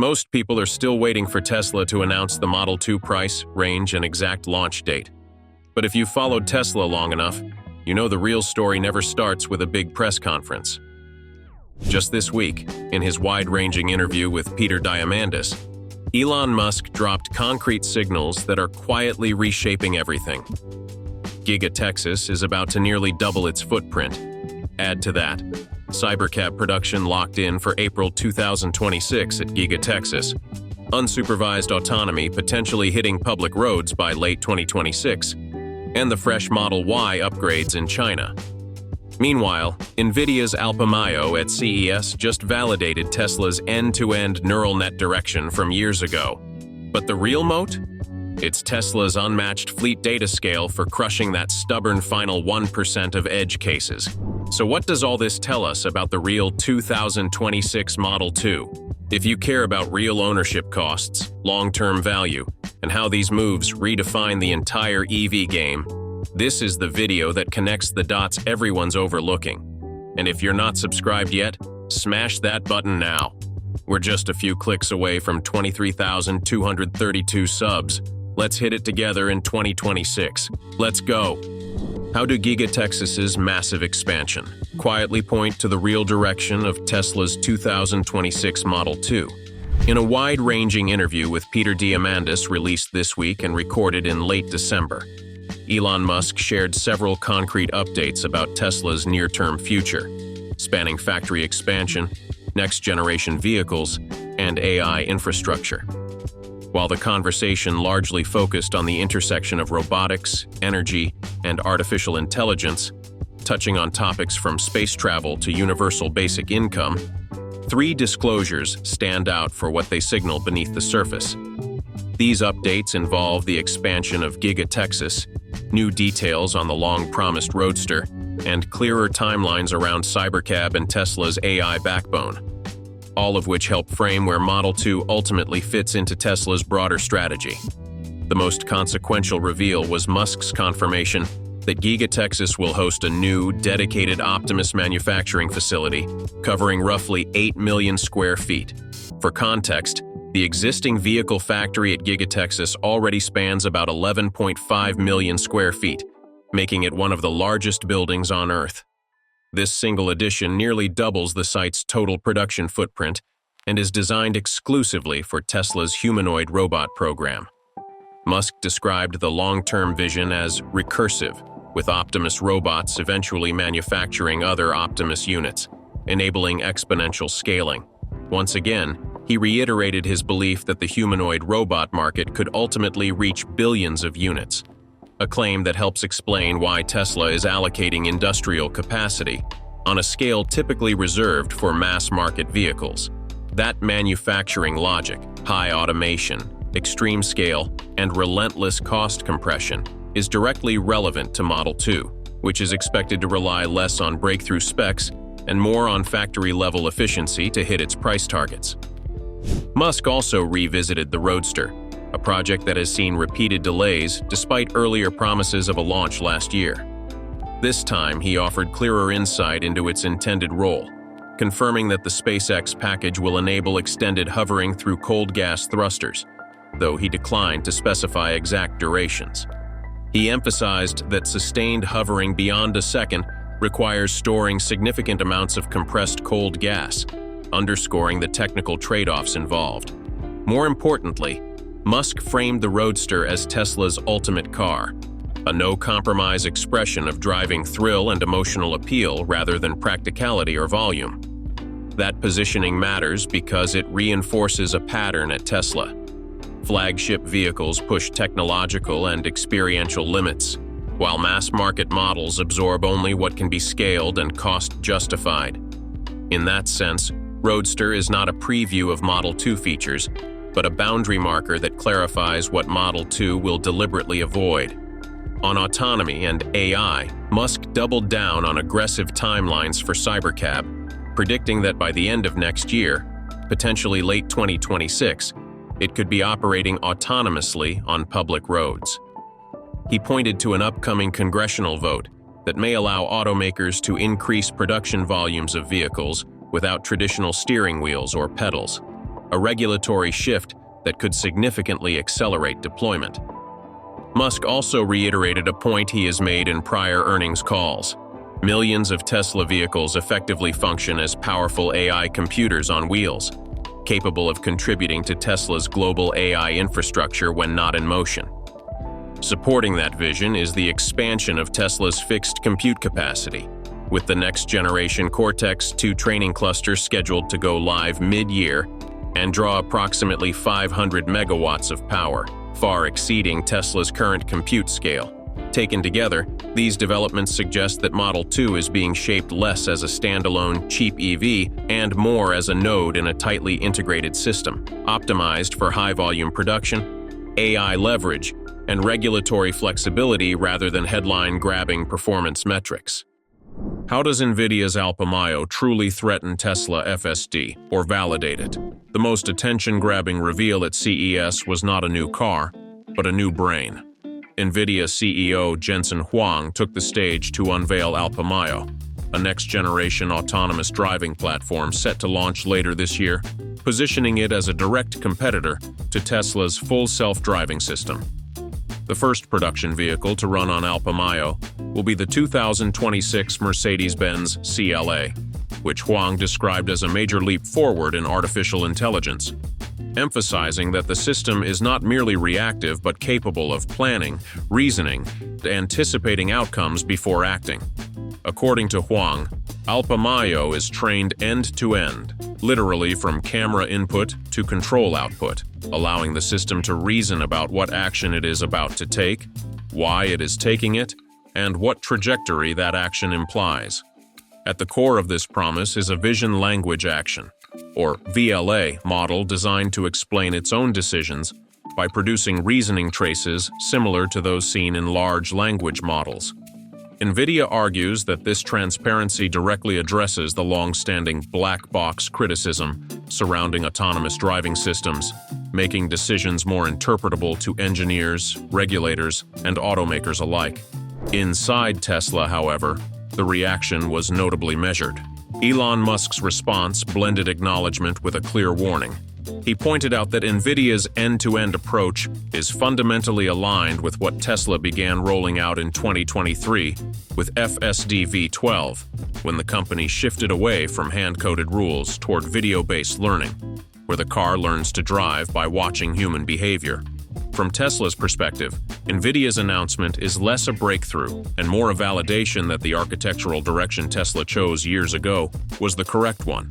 Most people are still waiting for Tesla to announce the Model 2 price, range, and exact launch date. But if you've followed Tesla long enough, you know the real story never starts with a big press conference. Just this week, in his wide-ranging interview with Peter Diamandis, Elon Musk dropped concrete signals that are quietly reshaping everything. Giga Texas is about to nearly double its footprint. Add to that, Cybercab production locked in for April 2026 at Giga Texas, unsupervised autonomy potentially hitting public roads by late 2026, and the fresh Model Y upgrades in China. Meanwhile, Nvidia's Alpamayo at CES just validated Tesla's end-to-end neural net direction from years ago. But the real moat? It's Tesla's unmatched fleet data scale for crushing that stubborn final 1% of edge cases. So what does all this tell us about the real 2026 Model 2? If you care about real ownership costs, long-term value, and how these moves redefine the entire EV game, this is the video that connects the dots everyone's overlooking. And if you're not subscribed yet, smash that button now. We're just a few clicks away from 23,232 subs. Let's hit it together in 2026. Let's go! How do Giga Texas's massive expansion quietly point to the real direction of Tesla's 2026 Model 2? In a wide-ranging interview with Peter Diamandis released this week and recorded in late December, Elon Musk shared several concrete updates about Tesla's near-term future, spanning factory expansion, next-generation vehicles, and AI infrastructure. While the conversation largely focused on the intersection of robotics, energy, and artificial intelligence, touching on topics from space travel to universal basic income, three disclosures stand out for what they signal beneath the surface. These updates involve the expansion of Giga Texas, new details on the long-promised Roadster, and clearer timelines around Cybercab and Tesla's AI backbone, all of which help frame where Model 2 ultimately fits into Tesla's broader strategy. The most consequential reveal was Musk's confirmation that Giga Texas will host a new, dedicated Optimus manufacturing facility covering roughly 8 million square feet. For context, the existing vehicle factory at Giga Texas already spans about 11.5 million square feet, making it one of the largest buildings on Earth. This single addition nearly doubles the site's total production footprint and is designed exclusively for Tesla's humanoid robot program. Musk described the long-term vision as recursive, with Optimus robots eventually manufacturing other Optimus units, enabling exponential scaling. Once again, he reiterated his belief that the humanoid robot market could ultimately reach billions of units, a claim that helps explain why Tesla is allocating industrial capacity on a scale typically reserved for mass-market vehicles. That manufacturing logic, high automation, extreme scale, and relentless cost compression is directly relevant to Model 2, which is expected to rely less on breakthrough specs and more on factory-level efficiency to hit its price targets. Musk also revisited the Roadster, a project that has seen repeated delays despite earlier promises of a launch last year. This time, he offered clearer insight into its intended role, confirming that the SpaceX package will enable extended hovering through cold gas thrusters, though he declined to specify exact durations. He emphasized that sustained hovering beyond a second requires storing significant amounts of compressed cold gas, underscoring the technical trade-offs involved. More importantly, Musk framed the Roadster as Tesla's ultimate car, a no-compromise expression of driving thrill and emotional appeal rather than practicality or volume. That positioning matters because it reinforces a pattern at Tesla. Flagship vehicles push technological and experiential limits, while mass-market models absorb only what can be scaled and cost-justified. In that sense, Roadster is not a preview of Model 2 features, but a boundary marker that clarifies what Model 2 will deliberately avoid. On autonomy and AI, Musk doubled down on aggressive timelines for Cybercab, predicting that by the end of next year, potentially late 2026, it could be operating autonomously on public roads. He pointed to an upcoming congressional vote that may allow automakers to increase production volumes of vehicles without traditional steering wheels or pedals. a regulatory shift that could significantly accelerate deployment. Musk also reiterated a point he has made in prior earnings calls. Millions of Tesla vehicles effectively function as powerful AI computers on wheels, capable of contributing to Tesla's global AI infrastructure when not in motion. Supporting that vision is the expansion of Tesla's fixed compute capacity, with the next-generation Cortex-2 training cluster scheduled to go live mid-year and draw approximately 500 megawatts of power, far exceeding Tesla's current compute scale. Taken together, these developments suggest that Model 2 is being shaped less as a standalone, cheap EV and more as a node in a tightly integrated system, optimized for high-volume production, AI leverage, and regulatory flexibility rather than headline-grabbing performance metrics. How does Nvidia's Alpamayo truly threaten Tesla FSD or validate it? The most attention-grabbing reveal at CES was not a new car, but a new brain. Nvidia CEO Jensen Huang took the stage to unveil Alpamayo, a next-generation autonomous driving platform set to launch later this year, positioning it as a direct competitor to Tesla's full self-driving system. The first production vehicle to run on Alpamayo will be the 2026 Mercedes-Benz CLA, which Huang described as a major leap forward in artificial intelligence, emphasizing that the system is not merely reactive but capable of planning, reasoning, and anticipating outcomes before acting. According to Huang, Alpamayo is trained end-to-end, literally from camera input to control output, allowing the system to reason about what action it is about to take, why it is taking it, and what trajectory that action implies. At the core of this promise is a vision language action, or VLA, model designed to explain its own decisions by producing reasoning traces similar to those seen in large language models. Nvidia argues that this transparency directly addresses the long-standing black box criticism surrounding autonomous driving systems, making decisions more interpretable to engineers, regulators, and automakers alike. Inside Tesla, however, the reaction was notably measured. Elon Musk's response blended acknowledgement with a clear warning. He pointed out that Nvidia's end-to-end approach is fundamentally aligned with what Tesla began rolling out in 2023 with FSD V12, when the company shifted away from hand-coded rules toward video-based learning, where the car learns to drive by watching human behavior. From Tesla's perspective, Nvidia's announcement is less a breakthrough and more a validation that the architectural direction Tesla chose years ago was the correct one.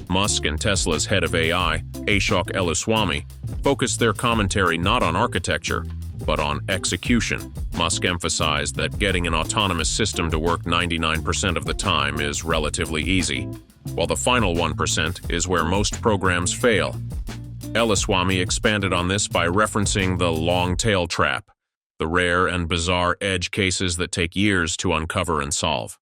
Musk and Tesla's head of AI, Ashok Elluswamy, focused their commentary not on architecture, but on execution. Musk emphasized that getting an autonomous system to work 99% of the time is relatively easy, while the final 1% is where most programs fail. Elluswamy expanded on this by referencing the long-tail trap, the rare and bizarre edge cases that take years to uncover and solve.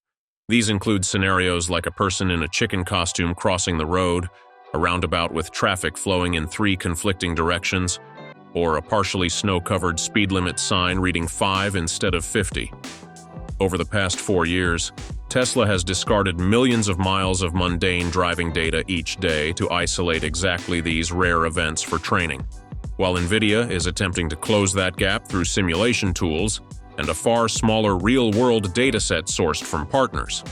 These include scenarios like a person in a chicken costume crossing the road, a roundabout with traffic flowing in 3 conflicting directions, or a partially snow-covered speed limit sign reading 5 instead of 50. Over the past 4 years, Tesla has discarded millions of miles of mundane driving data each day to isolate exactly these rare events for training, while Nvidia is attempting to close that gap through simulation tools and a far smaller real-world dataset sourced from partners.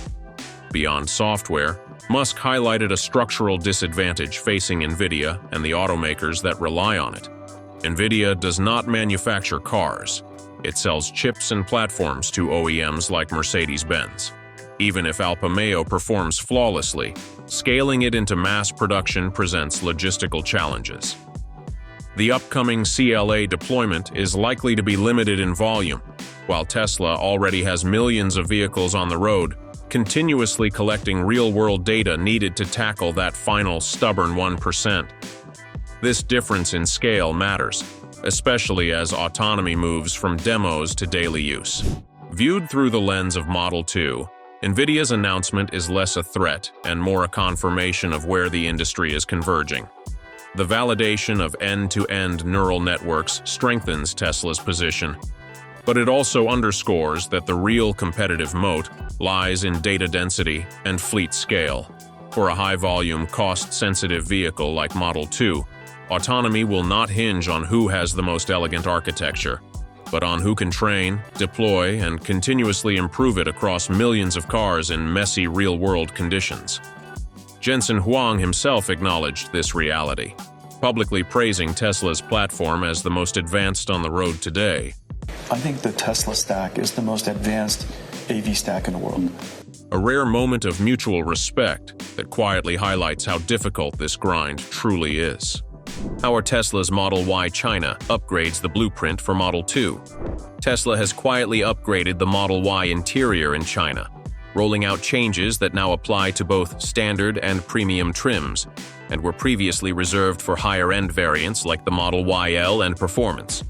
Beyond software, Musk highlighted a structural disadvantage facing Nvidia and the automakers that rely on it. Nvidia does not manufacture cars. It sells chips and platforms to OEMs like Mercedes-Benz. Even if Alpamayo performs flawlessly, scaling it into mass production presents logistical challenges. The upcoming CLA deployment is likely to be limited in volume, while Tesla already has millions of vehicles on the road, continuously collecting real-world data needed to tackle that final stubborn 1%. This difference in scale matters, especially as autonomy moves from demos to daily use. Viewed through the lens of Model 2, Nvidia's announcement is less a threat and more a confirmation of where the industry is converging. The validation of end-to-end neural networks strengthens Tesla's position, but it also underscores that the real competitive moat lies in data density and fleet scale. For a high-volume, cost-sensitive vehicle like Model 2, autonomy will not hinge on who has the most elegant architecture, but on who can train, deploy, and continuously improve it across millions of cars in messy real-world conditions. Jensen Huang himself acknowledged this reality, publicly praising Tesla's platform as the most advanced on the road today. I think the Tesla stack is the most advanced AV stack in the world. A rare moment of mutual respect that quietly highlights how difficult this grind truly is. How are Tesla's Model Y China upgrades the blueprint for Model 2? Tesla has quietly upgraded the Model Y interior in China, rolling out changes that now apply to both standard and premium trims, and were previously reserved for higher-end variants like the Model YL and Performance.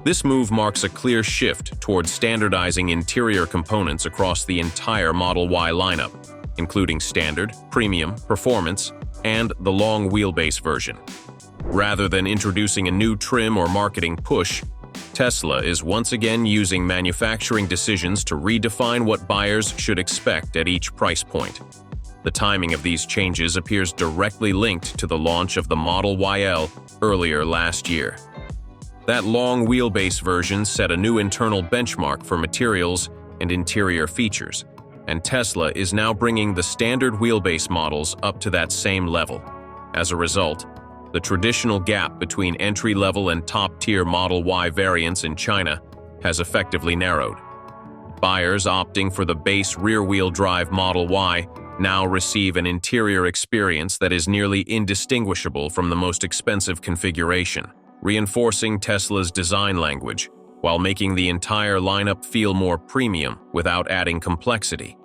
This move marks a clear shift towards standardizing interior components across the entire Model Y lineup, including standard, premium, performance, and the long wheelbase version. Rather than introducing a new trim or marketing push, Tesla is once again using manufacturing decisions to redefine what buyers should expect at each price point. The timing of these changes appears directly linked to the launch of the Model YL earlier last year. That long wheelbase version set a new internal benchmark for materials and interior features, and Tesla is now bringing the standard wheelbase models up to that same level. As a result, the traditional gap between entry-level and top-tier Model Y variants in China has effectively narrowed. Buyers opting for the base rear-wheel drive Model Y now receive an interior experience that is nearly indistinguishable from the most expensive configuration, reinforcing Tesla's design language while making the entire lineup feel more premium without adding complexity.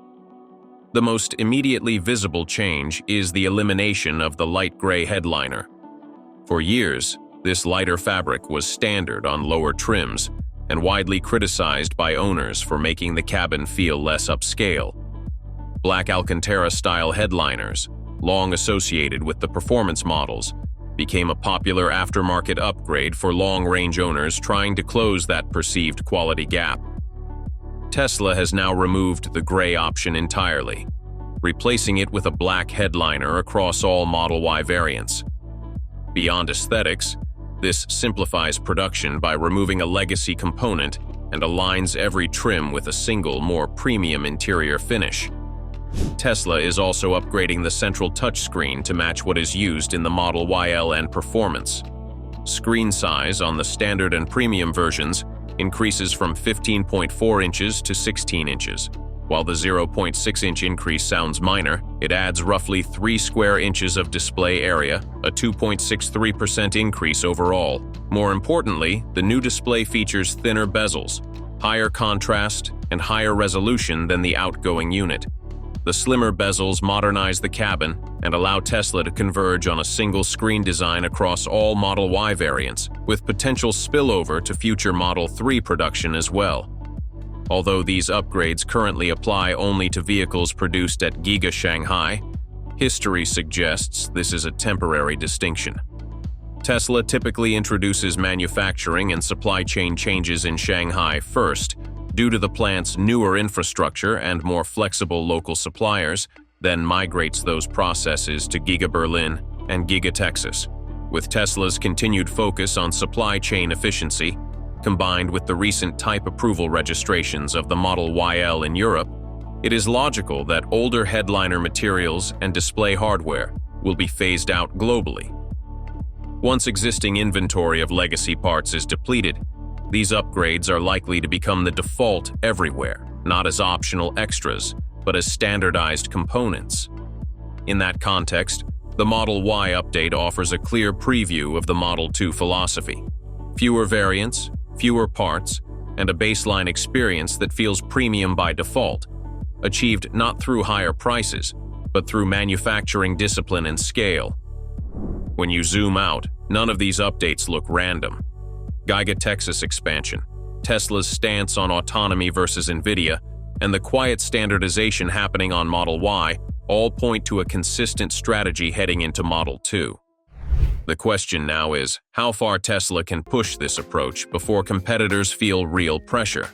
The most immediately visible change is the elimination of the light gray headliner. For years, this lighter fabric was standard on lower trims and widely criticized by owners for making the cabin feel less upscale. Black Alcantara-style headliners, long associated with the performance models, became a popular aftermarket upgrade for long-range owners trying to close that perceived quality gap. Tesla has now removed the gray option entirely, replacing it with a black headliner across all Model Y variants. Beyond aesthetics, this simplifies production by removing a legacy component and aligns every trim with a single, more premium interior finish. Tesla is also upgrading the central touchscreen to match what is used in the Model YL and Performance. Screen size on the standard and premium versions increases from 15.4 inches to 16 inches. While the 0.6-inch increase sounds minor, it adds roughly 3 square inches of display area, a 2.63% increase overall. More importantly, the new display features thinner bezels, higher contrast, and higher resolution than the outgoing unit. The slimmer bezels modernize the cabin and allow Tesla to converge on a single screen design across all Model Y variants, with potential spillover to future Model 3 production as well. Although these upgrades currently apply only to vehicles produced at Giga Shanghai, history suggests this is a temporary distinction. Tesla typically introduces manufacturing and supply chain changes in Shanghai first, due to the plant's newer infrastructure and more flexible local suppliers, then migrates those processes to Giga Berlin and Giga Texas. With Tesla's continued focus on supply chain efficiency, combined with the recent type approval registrations of the Model YL in Europe, it is logical that older headliner materials and display hardware will be phased out globally. Once existing inventory of legacy parts is depleted, these upgrades are likely to become the default everywhere, not as optional extras, but as standardized components. In that context, the Model Y update offers a clear preview of the Model 2 philosophy. Fewer variants, fewer parts, and a baseline experience that feels premium by default, achieved not through higher prices, but through manufacturing discipline and scale. When you zoom out, none of these updates look random. Giga Texas expansion, Tesla's stance on autonomy versus Nvidia, and the quiet standardization happening on Model Y all point to a consistent strategy heading into Model 2. The question now is, how far Tesla can push this approach before competitors feel real pressure?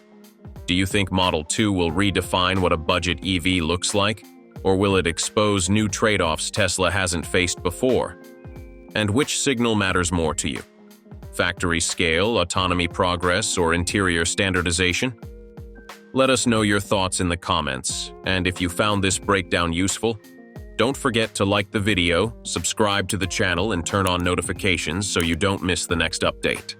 Do you think Model 2 will redefine what a budget EV looks like? Or will it expose new trade-offs Tesla hasn't faced before? And which signal matters more to you? Factory scale, autonomy progress, or interior standardization? Let us know your thoughts in the comments, and if you found this breakdown useful, don't forget to like the video, subscribe to the channel, and turn on notifications so you don't miss the next update.